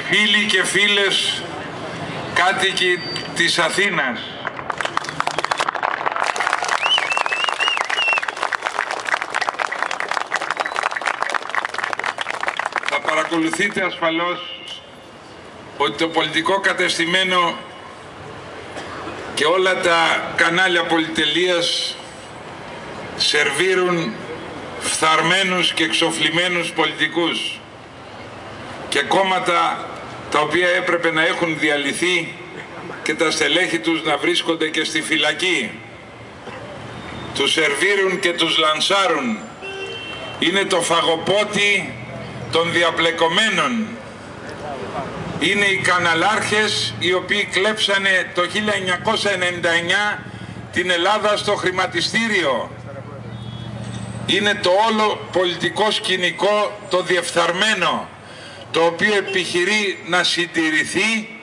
φίλοι και φίλες κάτοικοι της Αθήνας, θα παρακολουθείτε ασφαλώς ότι το πολιτικό κατεστημένο και όλα τα κανάλια πολυτελείας σερβίρουν φθαρμένους και εξοφλημένους πολιτικούς και κόμματα τα οποία έπρεπε να έχουν διαλυθεί και τα στελέχη τους να βρίσκονται και στη φυλακή. Τους σερβίρουν και τους λανσάρουν. Είναι το φαγοπότι των διαπλεκομένων. Είναι οι καναλάρχες οι οποίοι κλέψανε το 1999 την Ελλάδα στο χρηματιστήριο. Είναι το όλο πολιτικό σκηνικό το διεφθαρμένο, το οποίο επιχειρεί να συντηρηθεί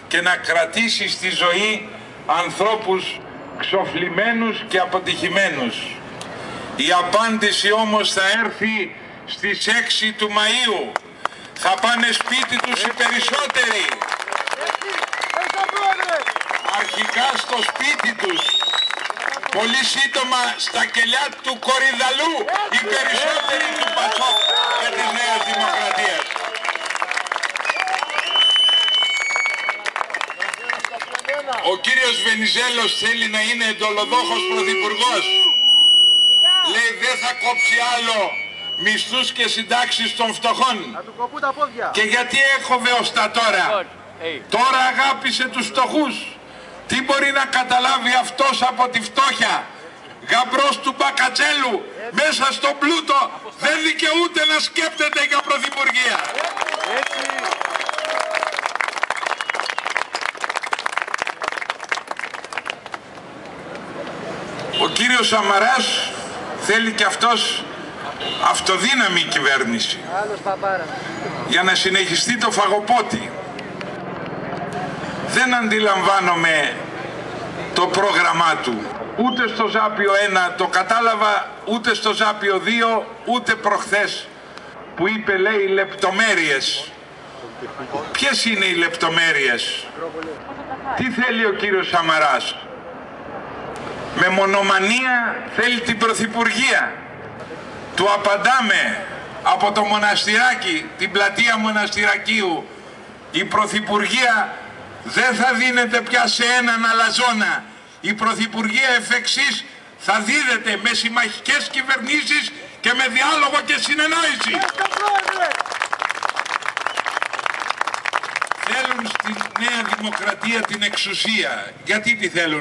και να κρατήσει στη ζωή ανθρώπους ξοφλημένους και αποτυχημένους. Η απάντηση όμως θα έρθει στις 6 του Μαΐου. Θα πάνε σπίτι τους οι περισσότεροι. Αρχικά στο σπίτι τους. Πολύ σύντομα στα κελιά του Κορυδαλού οι περισσότεροι του Πασόκ και της Νέας Δημοκρατίας. Ο κύριος Βενιζέλος θέλει να είναι εντολοδόχος πρωθυπουργός. Λέει δεν θα κόψει άλλο μισθούς και συντάξεις των φτωχών. Και γιατί έχοβε ως τα τώρα. Τώρα αγάπησε τους φτωχούς. Τι μπορεί να καταλάβει αυτός από τη φτώχεια? Γαμπρός του Μπακατσέλου μέσα στο πλούτο δεν δικαιούται να σκέπτεται για πρωθυπουργία. Ο κύριος Σαμαράς θέλει και αυτός αυτοδύναμη κυβέρνηση για να συνεχιστεί το φαγοπότι. Δεν αντιλαμβάνομαι το πρόγραμμά του. Ούτε στο Ζάπιο 1 το κατάλαβα, ούτε στο Ζάπιο 2, ούτε προχθές που είπε, λέει, λεπτομέρειες. Ποιες είναι οι λεπτομέρειες? Τι θέλει ο κύριος Σαμαράς? Με μονομανία θέλει την πρωθυπουργία. Του απαντάμε από το Μοναστηράκι, την πλατεία Μοναστηρακίου, η πρωθυπουργία δεν θα δίνεται πια σε έναν αλαζόνα. Η πρωθυπουργία εφ' εξής θα δίδεται με συμμαχικές κυβερνήσεις και με διάλογο και συνεννόηση. Θέλουν στη Νέα Δημοκρατία την εξουσία. Γιατί τη θέλουν?